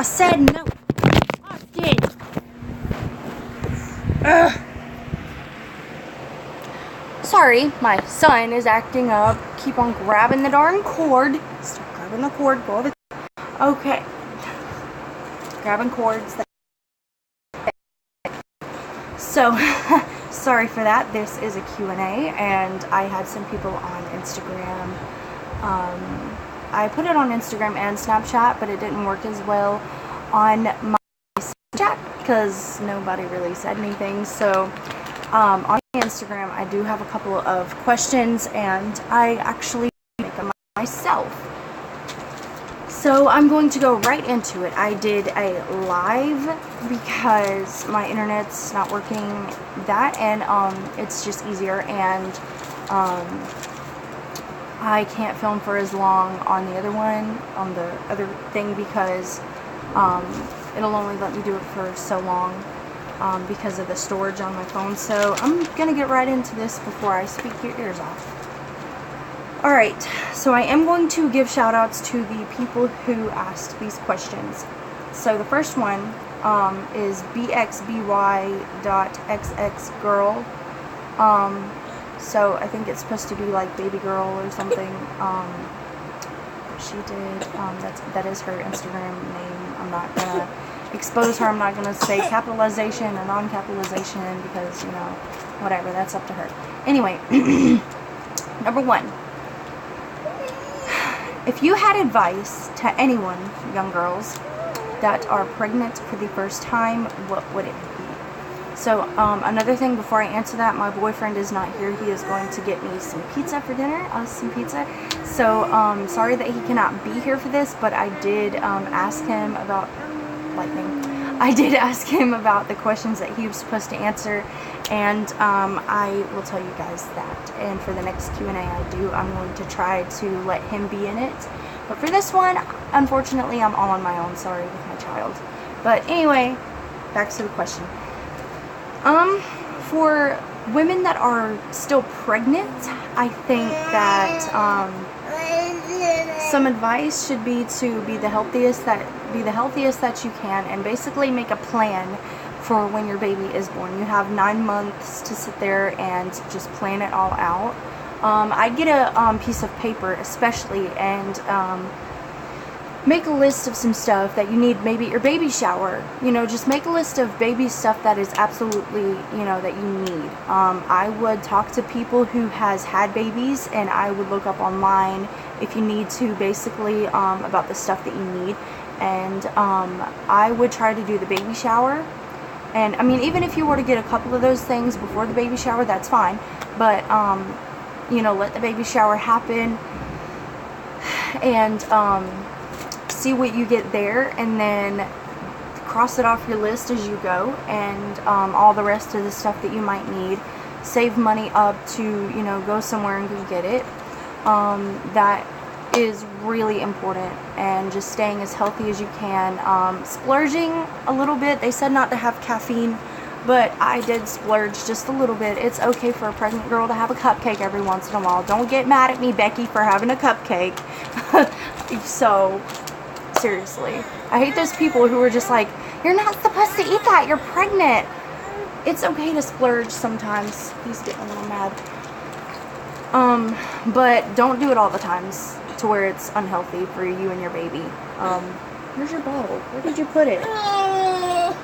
I said no. Austin. Ugh. Sorry, my son is acting up. Keep on grabbing the darn cord. Stop grabbing the cord. Go over. Okay. Grabbing cords. So, sorry for that. This is a Q&A, and I had some people on Instagram. I put it on Instagram and Snapchat, but it didn't work as well on my Snapchat because nobody really said anything. So, on Instagram, I do have a couple of questions, and I actually make them myself. So I'm going to go right into it. I did a live because my internet's not working that, and it's just easier, and I can't film for as long on the other one, on the other thing, because it'll only let me do it for so long because of the storage on my phone. So I'm gonna get right into this before I speak your ears off. Alright, so I am going to give shout outs to the people who asked these questions. So the first one is bxby.xxgirl. So I think it's supposed to be like baby girl or something. She did, that is her Instagram name. I'm not gonna expose her. I'm not gonna say capitalization or non-capitalization because, you know, whatever, that's up to her. Anyway, number one. If you had advice to anyone, young girls, that are pregnant for the first time, what would it be? So, another thing before I answer that, my boyfriend is not here. He is going to get me some pizza for dinner, some pizza. So, sorry that he cannot be here for this, but I did ask him about lightning. I did ask him about the questions that he was supposed to answer, and I will tell you guys that. And for the next Q&A I'm going to try to let him be in it. But for this one, unfortunately, I'm all on my own, sorry, with my child. But anyway, back to the question. For women that are still pregnant, I think that some advice should be to be the healthiest that you can, and basically make a plan for when your baby is born. You have 9 months to sit there and just plan it all out. I'd get a piece of paper especially, and make a list of some stuff that you need maybe at your baby shower. You know, just make a list of baby stuff that is absolutely, you know, that you need. I would talk to people who has had babies, and I would look up online if you need to, basically about the stuff that you need. And I would try to do the baby shower. And I mean, even if you were to get a couple of those things before the baby shower, that's fine. But you know, let the baby shower happen, and see what you get there, and then cross it off your list as you go, and all the rest of the stuff that you might need. Save money up to, you know, go somewhere and go get it. That is really important, and just staying as healthy as you can. Splurging a little bit. They said not to have caffeine, but I did splurge just a little bit. It's okay for a pregnant girl to have a cupcake every once in a while. Don't get mad at me, Becky, for having a cupcake. So, seriously. I hate those people who are just like, you're not supposed to eat that, you're pregnant. It's okay to splurge sometimes. He's getting a little mad. But don't do it all the times to where it's unhealthy for you and your baby. Where's your bottle? Where did you put it?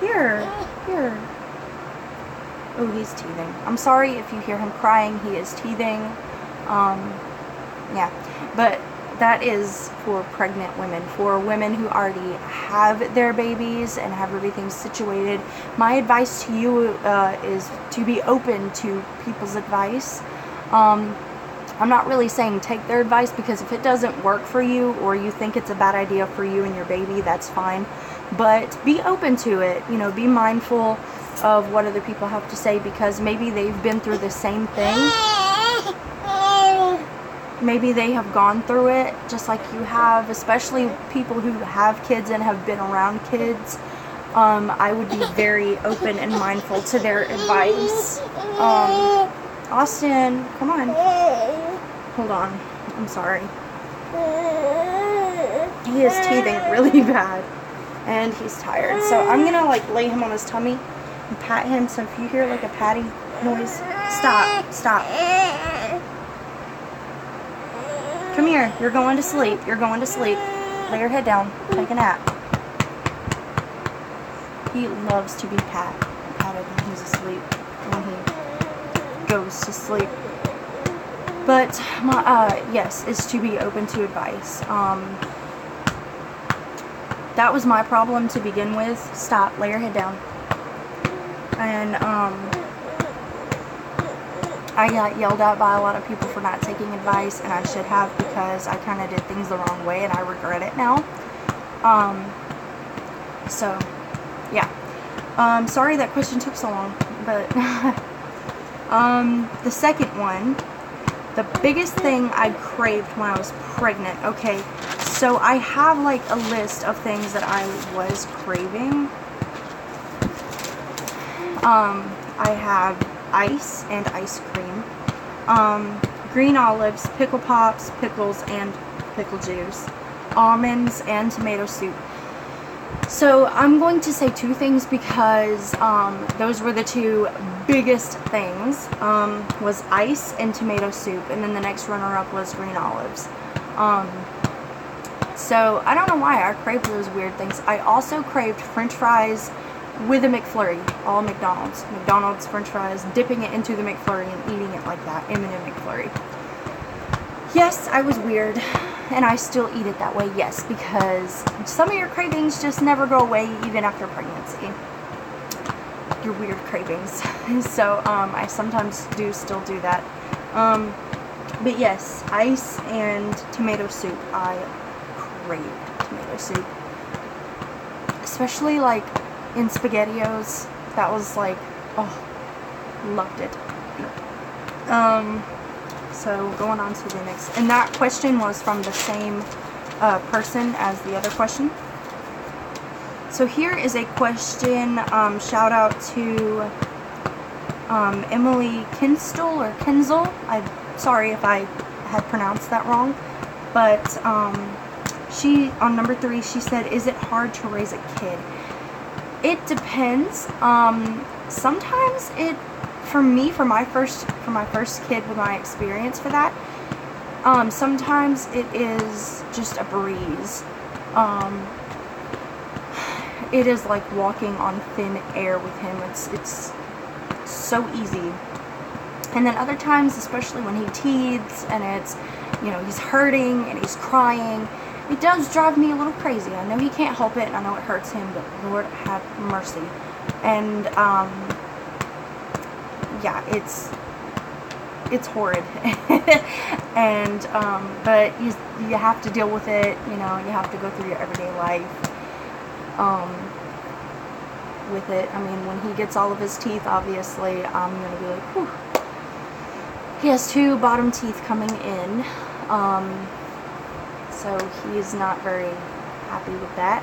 Here. Oh, he's teething. I'm sorry if you hear him crying. He is teething. Yeah. But that is for pregnant women. For women who already have their babies and have everything situated, my advice to you is to be open to people's advice. I'm not really saying take their advice, because if it doesn't work for you, or you think it's a bad idea for you and your baby, that's fine. But be open to it. You know, be mindful of what other people have to say, because maybe they've been through the same thing. Maybe they have gone through it just like you have, especially people who have kids and have been around kids. I would be very open and mindful to their advice. Austin, come on. Hold on. I'm sorry. He is teething really bad. and he's tired. So I'm gonna like lay him on his tummy and pat him. So if you hear like a patty noise, stop. Come here. You're going to sleep. You're going to sleep. Lay your head down. Take a nap. He loves to be patted when he's asleep, when he goes to sleep. But my yes, is to be open to advice. That was my problem to begin with. Stop. Lay your head down. And I got yelled at by a lot of people for not taking advice, and I should have, because I kind of did things the wrong way, and I regret it now. So yeah. Sorry that question took so long, but the second one, the biggest thing I craved when I was pregnant. Okay, so I have like a list of things that I was craving. I have ice and ice cream, green olives, pickle pops, pickles, and pickle juice, almonds, and tomato soup. So I'm going to say two things because those were the two biggest things, was ice and tomato soup, and then the next runner-up was green olives. So I don't know why I craved those weird things. I also craved french fries with a McFlurry, all McDonald's french fries, dipping it into the McFlurry and eating it like that, M&M McFlurry. Yes, I was weird, and I still eat it that way, yes, because some of your cravings just never go away even after pregnancy. Your weird cravings. So, I sometimes do still do that. But yes, ice and tomato soup. I crave tomato soup. Especially, like, in SpaghettiOs. That was, like, oh, loved it. So going on to the next, and that question was from the same person as the other question. So here is a question, shout out to Emily Kinstall or Kinzel. I'm sorry if I had pronounced that wrong, but she, on number 3, she said, is it hard to raise a kid? It depends. Sometimes it, for me, for my first kid, with my experience for that, sometimes it is just a breeze. It is like walking on thin air with him. It's so easy. And then other times, especially when he teethes and it's, you know, he's hurting and he's crying, it does drive me a little crazy. I know he can't help it, and I know it hurts him, but Lord have mercy. And yeah, it's horrid. And but you have to deal with it, you know, you have to go through your everyday life with it. I mean, when he gets all of his teeth, obviously I'm gonna be like, whew. He has 2 bottom teeth coming in, so he's not very happy with that.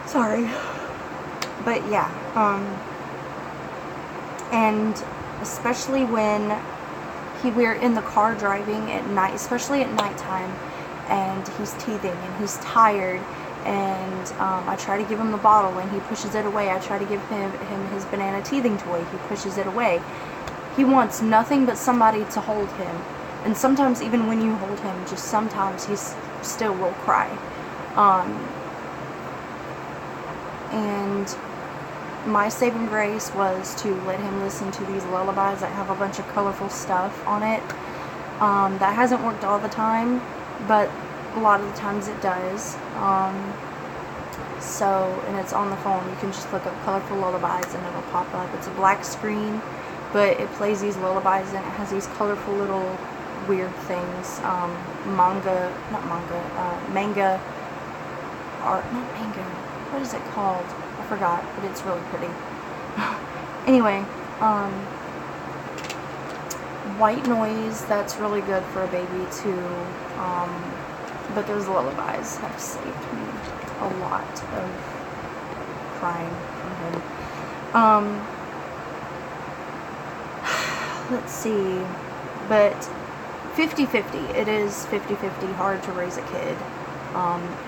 Sorry. But yeah, and especially when we're in the car driving at night, especially at nighttime, and he's teething and he's tired, and I try to give him the bottle and he pushes it away. I try to give him his banana teething toy. He pushes it away. He wants nothing but somebody to hold him, and sometimes even when you hold him, just sometimes he still will cry. And my saving grace was to let him listen to these lullabies that have a bunch of colorful stuff on it. That hasn't worked all the time, but a lot of the times it does. And it's on the phone. You can just look up colorful lullabies and it'll pop up. It's a black screen, but it plays these lullabies and it has these colorful little weird things. Manga art, not manga. What is it called? I forgot, but it's really pretty. Anyway, white noise, that's really good for a baby too. But those lullabies have saved me a lot of crying from him. Let's see. But 50-50. It is 50-50 hard to raise a kid.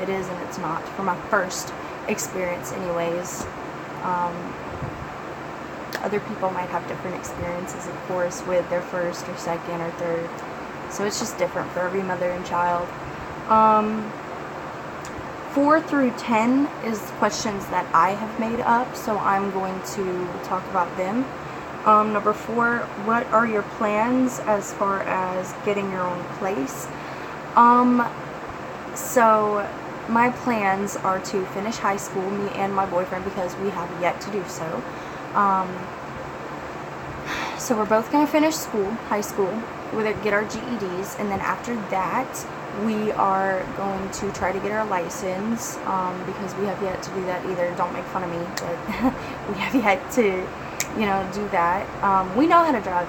It is and it's not, for my first experience anyways. Other people might have different experiences, of course, with their first or second or third. So it's just different for every mother and child. 4 through 10 is questions that I have made up, so I'm going to talk about them. Number 4, what are your plans as far as getting your own place? So my plans are to finish high school, me and my boyfriend, because we have yet to do so. So we're both going to finish high school, get our GEDs, and then after that, we are going to try to get our license, because we have yet to do that either. Don't make fun of me, but we have yet to, do that. We know how to drive,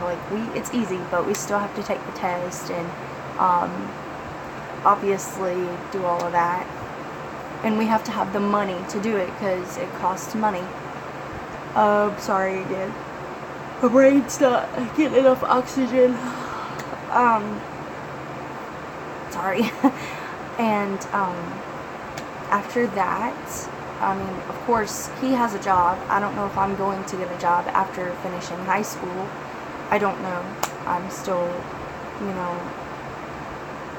it's easy, but we still have to take the test and, obviously do all of that. And we have to have the money to do it, because it costs money. Sorry again. My brain's not getting enough oxygen. Sorry. And, after that, of course, he has a job. I don't know if I'm going to get a job after finishing high school. I don't know. I'm still,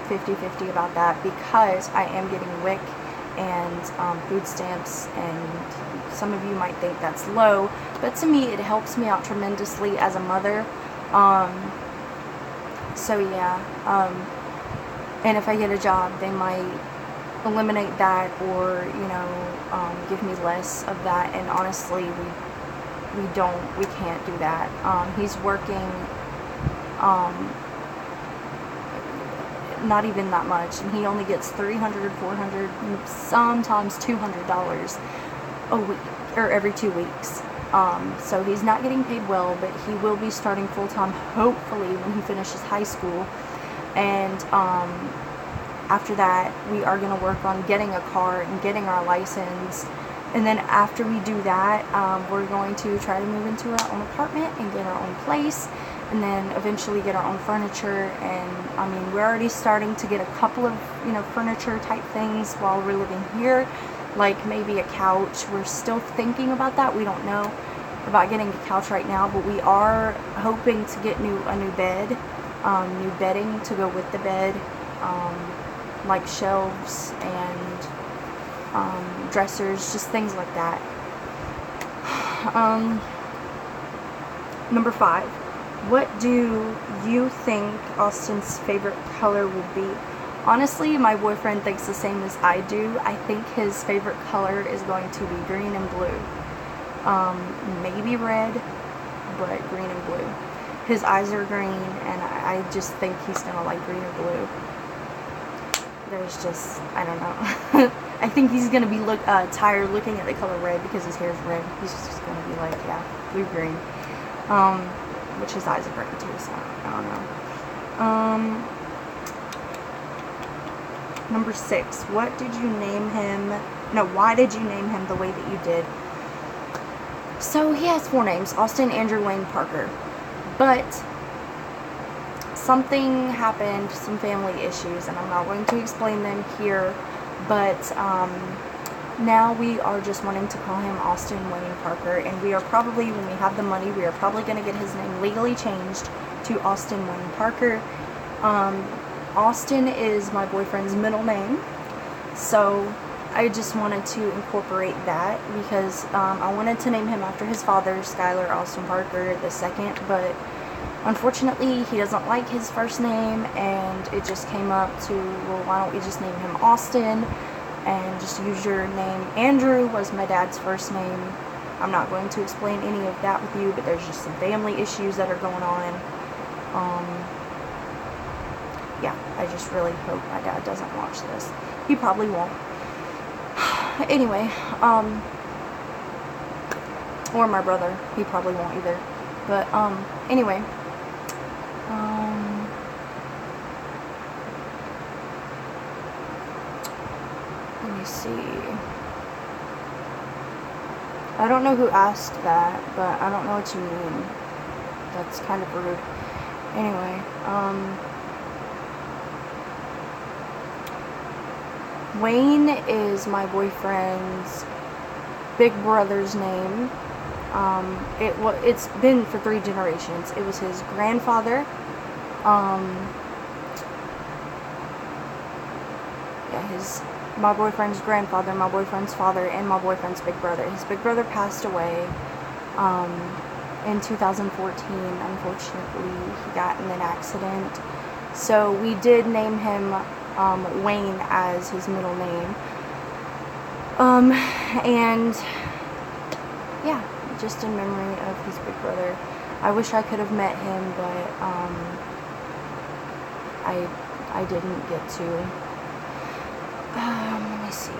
50-50 about that, because I am getting WIC and food stamps, and some of you might think that's low, but to me it helps me out tremendously as a mother. So yeah, and if I get a job, they might eliminate that, or give me less of that, and honestly we can't do that. He's working not even that much, and he only gets $300, $400, sometimes $200 a week, or every 2 weeks. So he's not getting paid well, but he will be starting full-time hopefully when he finishes high school. And after that, we are going to work on getting a car and getting our license. And then after we do that, we're going to try to move into our own apartment and get our own place, and then eventually get our own furniture. And we're already starting to get a couple of furniture type things while we're living here, like maybe a couch. We're still thinking about that. We don't know about getting a couch right now, but we are hoping to get a new bed, new bedding to go with the bed, like shelves and dressers, just things like that. Number 5. What do you think Austin's favorite color will be? Honestly, my boyfriend thinks the same as I do. I think his favorite color is going to be green and blue. Maybe red, but green and blue. His eyes are green, and I just think he's going to like green or blue. There's just, I don't know. I think he's going to be tired looking at the color red because his hair's red. He's just going to be like, yeah, blue-green. Which his eyes are green too, so I don't know. Number 6. What did you name him? No, why did you name him the way that you did? So he has 4 names: Austin, Andrew, Wayne, Parker. But something happened, some family issues, and I'm not going to explain them here, but now we are just wanting to call him Austin Wayne Parker, and we are probably, when we have the money, we are probably going to get his name legally changed to Austin Wayne Parker. Austin is my boyfriend's middle name, so I just wanted to incorporate that, because I wanted to name him after his father, Skylar Austin Parker II, but unfortunately he doesn't like his first name, and it just came up to, well, why don't we just name him Austin and just use your name. Andrew was my dad's first name. I'm not going to explain any of that with you, but there's just some family issues that are going on. Yeah, I just really hope my dad doesn't watch this. He probably won't. Anyway, or my brother, he probably won't either. But anyway, let me see. I don't know who asked that, but I don't know what you mean. That's kind of rude. Anyway, Wayne is my boyfriend's big brother's name. It's been for 3 generations. It was his grandfather. My boyfriend's grandfather, my boyfriend's father, and my boyfriend's big brother. His big brother passed away in 2014. Unfortunately, he got in an accident. So we did name him Wayne as his middle name. And yeah, just in memory of his big brother. I wish I could have met him, but I didn't get to. Let me see.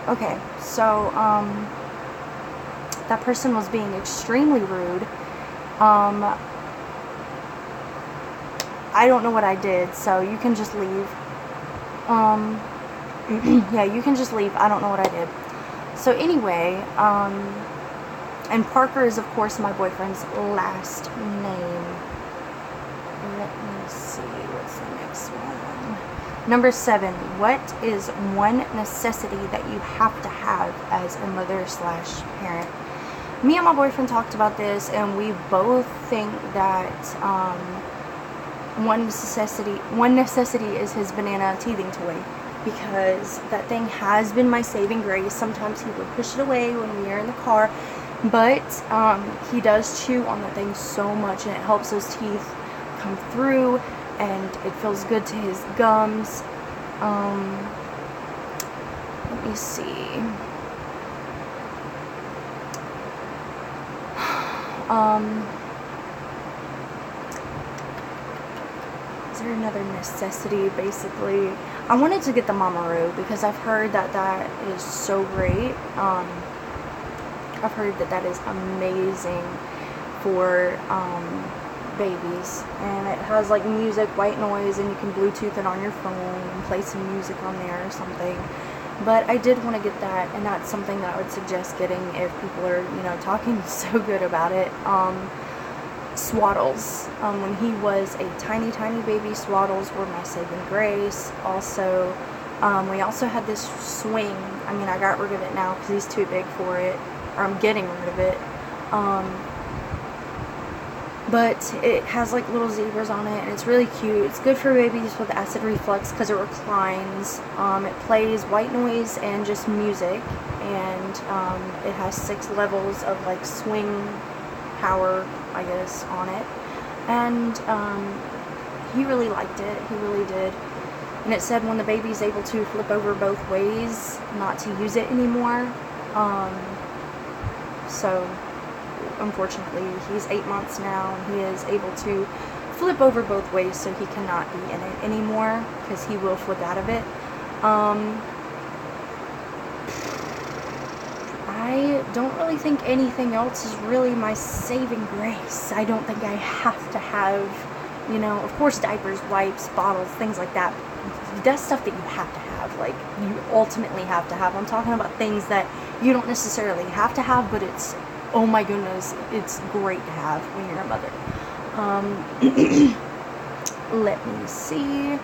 Okay, so that person was being extremely rude. I don't know what I did, so you can just leave. Yeah, you can just leave. I don't know what I did. So anyway, and Parker is, of course, my boyfriend's last name. Let me see. What's the next one? Number 7. What is one necessity that you have to have as a mother/parent? Me and my boyfriend talked about this, and we both think that one necessity is his banana teething toy, because that thing has been my saving grace. Sometimes he would push it away when we are in the car, but he does chew on that thing so much, and it helps those teeth come through, and it feels good to his gums. Let me see. Is there another necessity? Basically, I wanted to get the Mamaroo because I've heard that that is so great. I've heard that that is amazing for babies, and it has like music, white noise, and you can Bluetooth it on your phone and play some music on there or something. But I did want to get that, and that's something that I would suggest getting if people are, talking so good about it. Swaddles. When he was a tiny baby, swaddles were my saving grace. Also, we also had this swing. I mean, I got rid of it now because he's too big for it, or I'm getting rid of it. But it has like little zebras on it, and it's really cute. It's good for babies with acid reflux because it reclines. It plays white noise and just music, and it has 6 levels of like swing power, I guess, on it. And he really liked it. He really did. And it said when the baby's able to flip over both ways, not to use it anymore. So unfortunately, he's 8 months now, and he is able to flip over both ways, so he cannot be in it anymore because he will flip out of it. I don't really think anything else is really my saving grace. I don't think I have to have, of course, diapers, wipes, bottles, things like that. That's stuff that you have to have, like, you ultimately have to have. I'm talking about things that you don't necessarily have to have, but it's, oh my goodness, it's great to have when you're a mother. Let me see.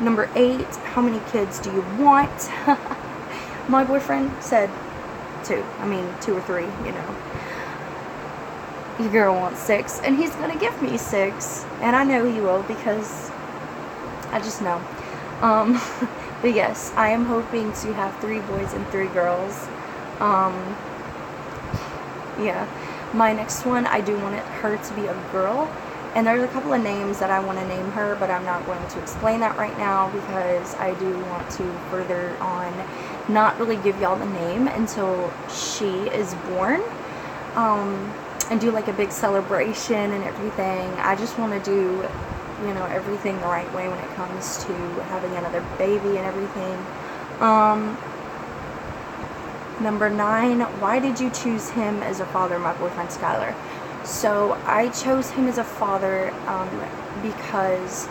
Number 8, how many kids do you want? My boyfriend said 2. I mean, 2 or 3, Your girl wants 6, and he's gonna give me 6. And I know he will, because I just know. But yes, I am hoping to have 3 boys and 3 girls. Yeah, my next one, I do want her to be a girl, and there's a couple of names that I want to name her, but I'm not going to explain that right now because I do want to further on not really give y'all the name until she is born, and do like a big celebration and everything. I just want to do, everything the right way when it comes to having another baby and everything. Number 9, why did you choose him as a father, my boyfriend Skylar? So I chose him as a father because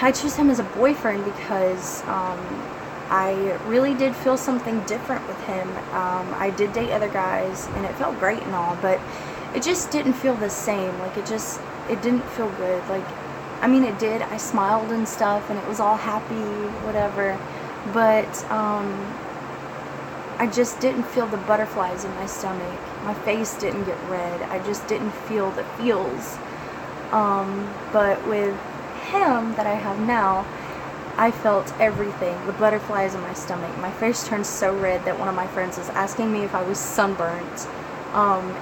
I chose him as a boyfriend because I really did feel something different with him. I did date other guys, and it felt great and all, but it just didn't feel the same. Like, it didn't feel good. Like, I mean, it did. I smiled and stuff, and it was all happy, whatever. But, I just didn't feel the butterflies in my stomach. My face didn't get red. I just didn't feel the feels. But with him that I have now, I felt everything. The butterflies in my stomach. My face turned so red that one of my friends was asking me if I was sunburnt.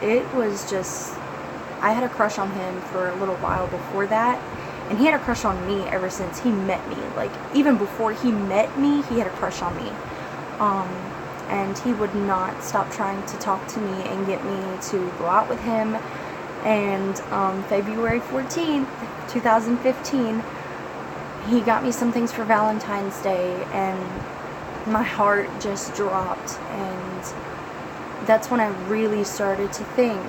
It was just, I had a crush on him for a little while before that, and he had a crush on me ever since he met me. Like, even before he met me, he had a crush on me. And he would not stop trying to talk to me and get me to go out with him. And February 14th, 2015, he got me some things for Valentine's Day, and my heart just dropped. And that's when I really started to think,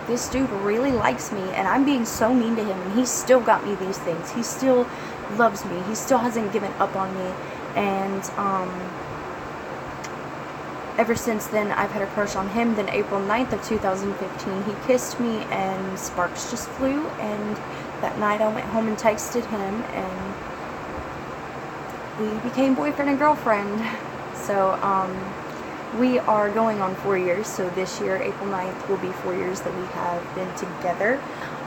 this dude really likes me, and I'm being so mean to him, and he still got me these things. He still loves me. He still hasn't given up on me. And ever since then, I've had a crush on him. Then April 9th of 2015, he kissed me, and sparks just flew. And that night, I went home and texted him, and we became boyfriend and girlfriend. So, we are going on 4 years. So this year, April 9th, will be 4 years that we have been together.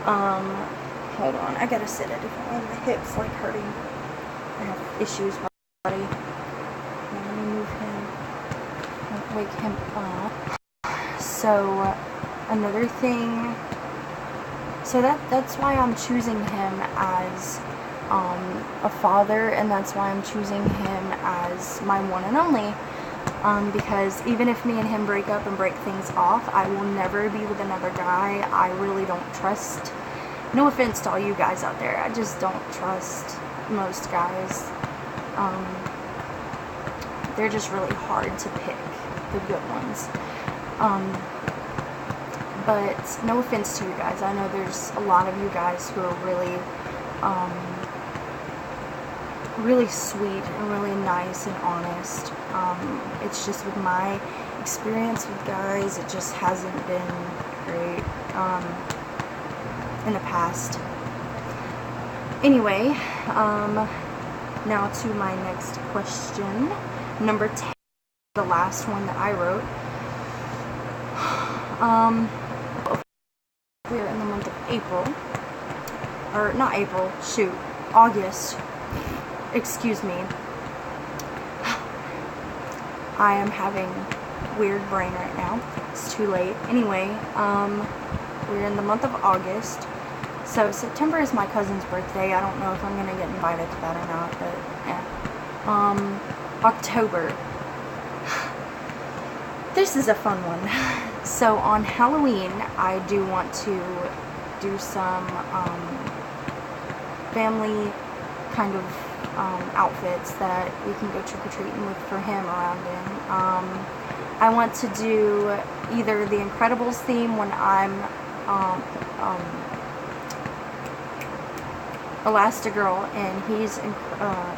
Hold on, I gotta sit at a different one. My hips like hurting. I have issues with my body. Let me move him. Wake him up. So another thing. So that's why I'm choosing him as a father, and that's why I'm choosing him as my one and only. Because even if me and him break up and break things off, I will never be with another guy. I really don't trust. No offense to all you guys out there, I just don't trust most guys. They're just really hard to pick, the good ones. But no offense to you guys. I know there's a lot of you guys who are really, really sweet and really nice and honest. It's just with my experience with guys, it just hasn't been great in the past. Anyway, now to my next question. Number 10, the last one that I wrote. We're in the month of April. Or not April, shoot, August. Excuse me. I am having weird brain right now. It's too late. Anyway, we're in the month of August. So September is my cousin's birthday. I don't know if I'm gonna get invited to that or not, but yeah. October. This is a fun one. So on Halloween, I do want to do some family kind of outfits that we can go trick-or-treating with for him around in. I want to do either the Incredibles theme when I'm Elastigirl and he's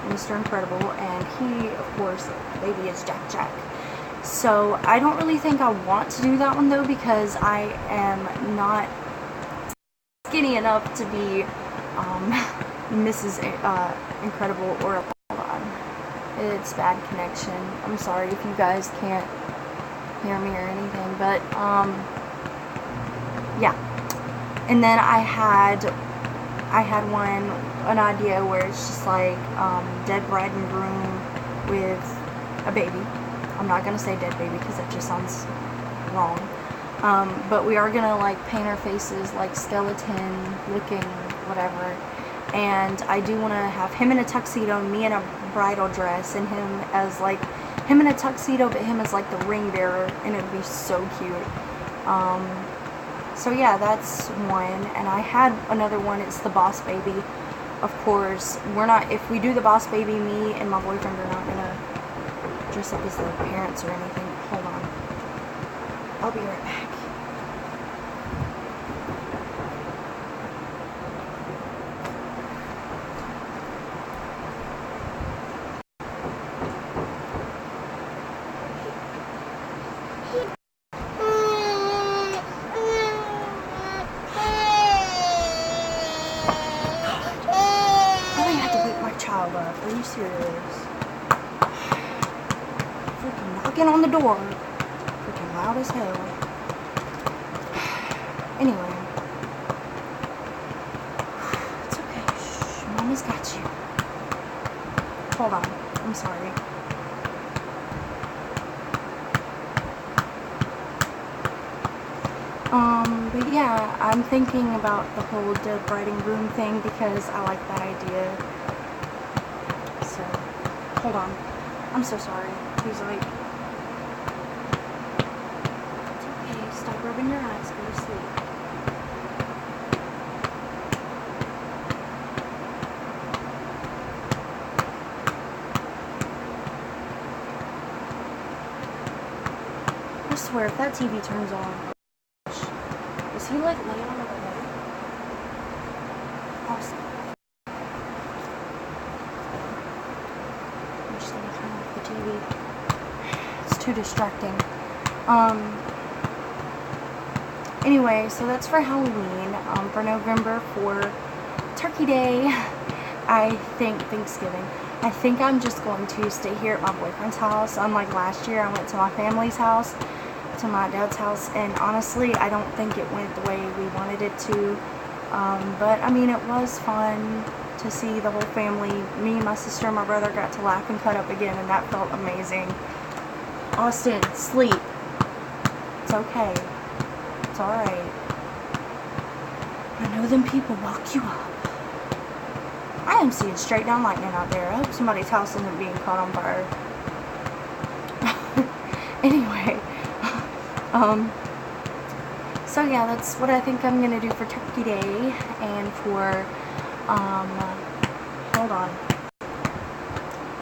Mr. Incredible, and he, of course, baby is Jack. So I don't really think I want to do that one though, because I am not skinny enough to be Mrs. Incredible or hold on. It's bad connection. I'm sorry if you guys can't hear me or anything, but yeah. And then I had an idea where it's just like dead bride and groom with a baby. I'm not gonna say dead baby because that just sounds wrong. But we are gonna like paint our faces like skeleton looking, whatever. And I do want to have him in a tuxedo, me in a bridal dress, and him in a tuxedo, but him as like the ring bearer, and it'd be so cute. So yeah, that's one. And I had another one. It's the Boss Baby. Of course, if we do the Boss Baby, me and my boyfriend are not gonna dress up as the parents or anything. Hold on. I'll be right back. child up. Are you serious? Freaking knocking on the door. Freaking loud as hell. Anyway. It's okay. Shh. Mommy's got you. Hold on. I'm sorry. But yeah, I'm thinking about the whole dead bride and groom thing because I like that idea. So, hold on. I'm so sorry. He's like, it's okay, stop rubbing your eyes, go to sleep. I swear, if that TV turns on, is he like laying on the bed? Awesome. I'm just gonna turn off the TV. It's too distracting. Anyway, so that's for Halloween. For November, for Turkey Day, I think Thanksgiving. I think I'm just going to stay here at my boyfriend's house. Unlike last year, I went to my family's house, to my dad's house, and honestly, I don't think it went the way we wanted it to. But I mean, it was fun to see the whole family. Me, my sister, and my brother got to laugh and cut up again, and that felt amazing. Austin, sleep. It's okay. It's alright. I know them people walk you up. I am seeing straight down lightning out there. I hope somebody's house isn't being caught on fire. Anyway. So yeah, that's what I think I'm gonna do for Turkey Day, and for, hold on.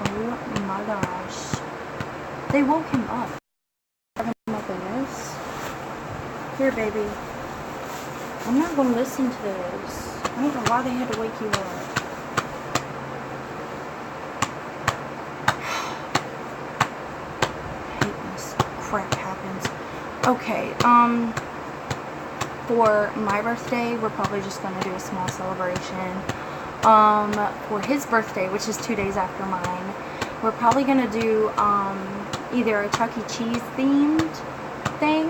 Oh my gosh. They woke him up. Having him up in this. Here, baby. I'm not gonna listen to this. I don't know why they had to wake you up. I hate when this crap happens. Okay, for my birthday, we're probably just going to do a small celebration. For his birthday, which is 2 days after mine, we're probably going to do, either a Chuck E. Cheese themed thing,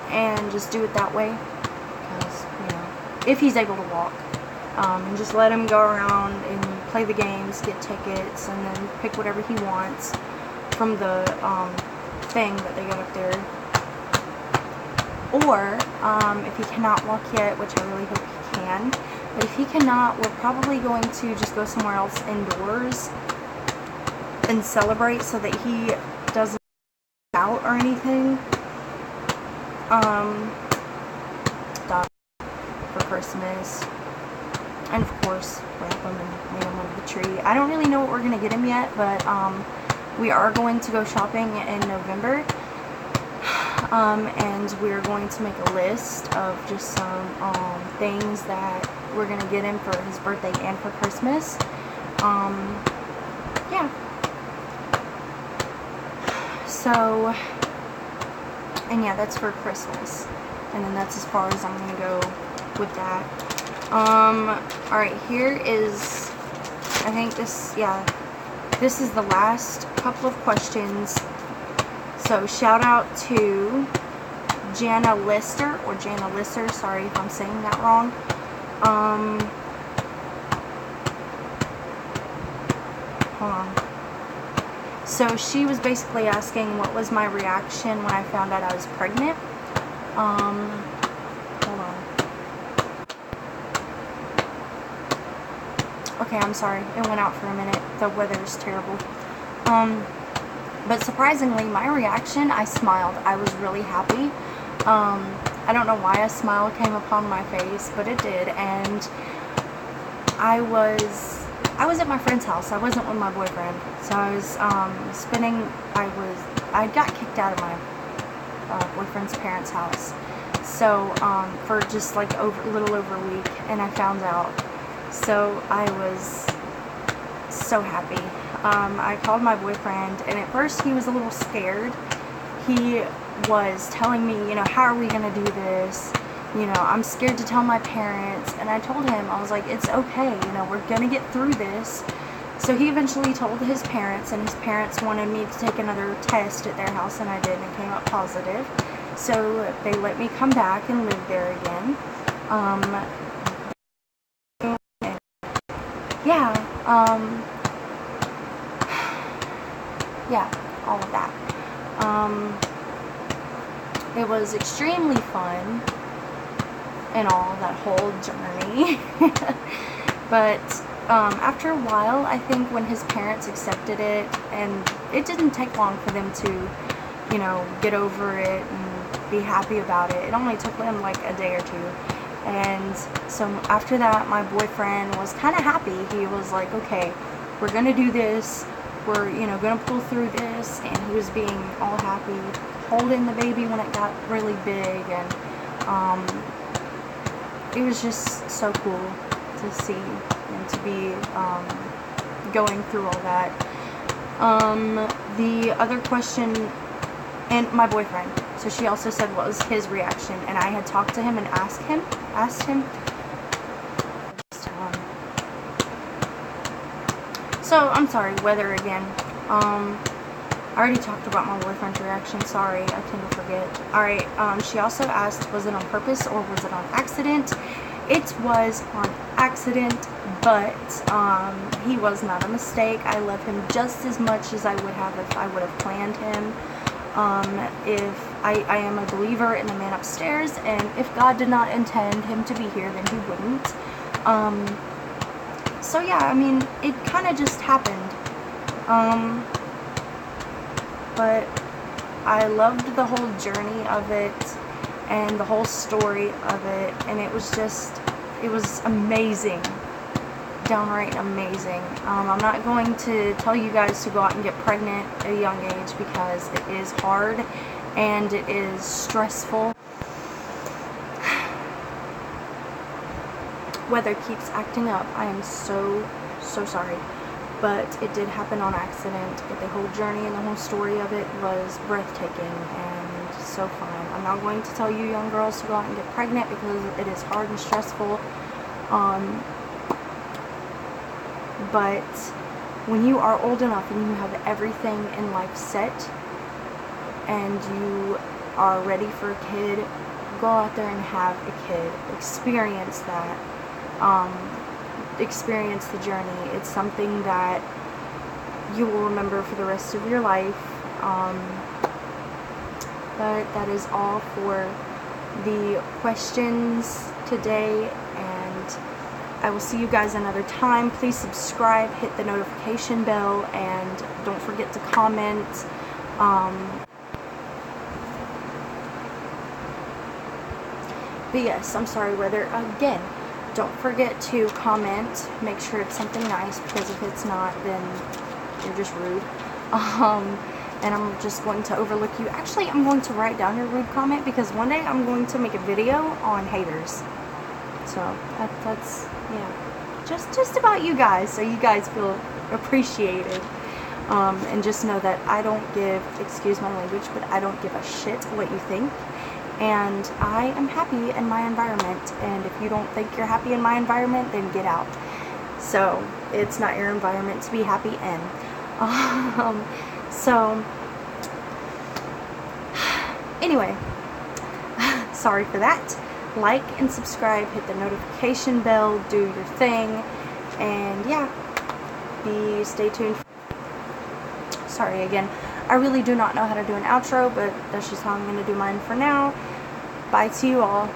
and just do it that way, because, you know, if he's able to walk, and just let him go around and play the games, get tickets, and then pick whatever he wants from the, thing that they got up there. Or, if he cannot walk yet, which I really hope he can, but if he cannot, we're probably going to just go somewhere else indoors and celebrate so that he doesn't out or anything. For Christmas. And of course, wrap him and hang him under the tree. I don't really know what we're going to get him yet, but, we are going to go shopping in November, and we're going to make a list of just some things that we're going to get him for his birthday and for Christmas. Yeah. So, and yeah, that's for Christmas, and then that's as far as I'm going to go with that. Alright, here is, I think this, yeah, this is the last couple of questions. So shout out to Jana Lister, or Jana Lister, sorry if I'm saying that wrong. Hold on. So she was basically asking what was my reaction when I found out I was pregnant. Hold on. Okay, I'm sorry. It went out for a minute. The weather is terrible. But surprisingly, my reaction, I smiled. I was really happy. I don't know why a smile came upon my face, but it did. And I was at my friend's house. I wasn't with my boyfriend. So I was I got kicked out of my boyfriend's parents' house. So for just like a little over a week, and I found out. So I was so happy. I called my boyfriend, and at first he was a little scared. He was telling me, you know, how are we going to do this? you know, I'm scared to tell my parents. And I told him, I was like, it's okay, you know, we're gonna get through this. So he eventually told his parents, and his parents wanted me to take another test at their house, and I did, and it came up positive. So they let me come back and live there again. Yeah, yeah, all of that. It was extremely fun and all, that whole journey. But after a while, I think when his parents accepted it, and it didn't take long for them to, you know, get over it and be happy about it. It only took them like a day or two. And so after that, my boyfriend was kind of happy. He was like, okay, we're gonna do this, we're, you know, gonna pull through this. And he was being all happy, holding the baby when it got really big. And it was just so cool to see and to be going through all that. The other question, and my boyfriend, so she also said what was his reaction, and I had talked to him and asked him, so I'm sorry, weather again. I already talked about my boyfriend's reaction, sorry, I tend to forget. Alright, she also asked, was it on purpose or was it on accident? It was on accident, but he was not a mistake. I love him just as much as I would have if I would have planned him. If I am a believer in the man upstairs, and if God did not intend him to be here, then he wouldn't. So yeah, I mean, it kind of just happened. But I loved the whole journey of it and the whole story of it, and it was amazing, downright amazing. I'm not going to tell you guys to go out and get pregnant at a young age, because it is hard and it is stressful. Weather keeps acting up. I am so sorry, but it did happen on accident. But the whole journey and the whole story of it was breathtaking and so fun. I'm not going to tell you young girls to go out and get pregnant, because it is hard and stressful. But when you are old enough and you have everything in life set and you are ready for a kid, go out there and have a kid. Experience that. Experience the journey. It's something that you will remember for the rest of your life. But that is all for the questions today, and I will see you guys another time. Please subscribe, hit the notification bell, and don't forget to comment. But yes, I'm sorry, weather again. Don't forget to comment. Make sure it's something nice, because if it's not, then you're just rude. And I'm just going to overlook you. Actually, I'm going to write down your rude comment, because one day I'm going to make a video on haters. So that's yeah, just about you guys, so you guys feel appreciated. And just know that I don't give, excuse my language, but I don't give a shit what you think. And I am happy in my environment, and if you don't think you're happy in my environment, then get out. So it's not your environment to be happy in. So anyway, sorry for that. Like and subscribe, hit the notification bell, do your thing, and yeah, stay tuned. Sorry again, I really do not know how to do an outro, but that's just how I'm going to do mine for now. Bye to you all.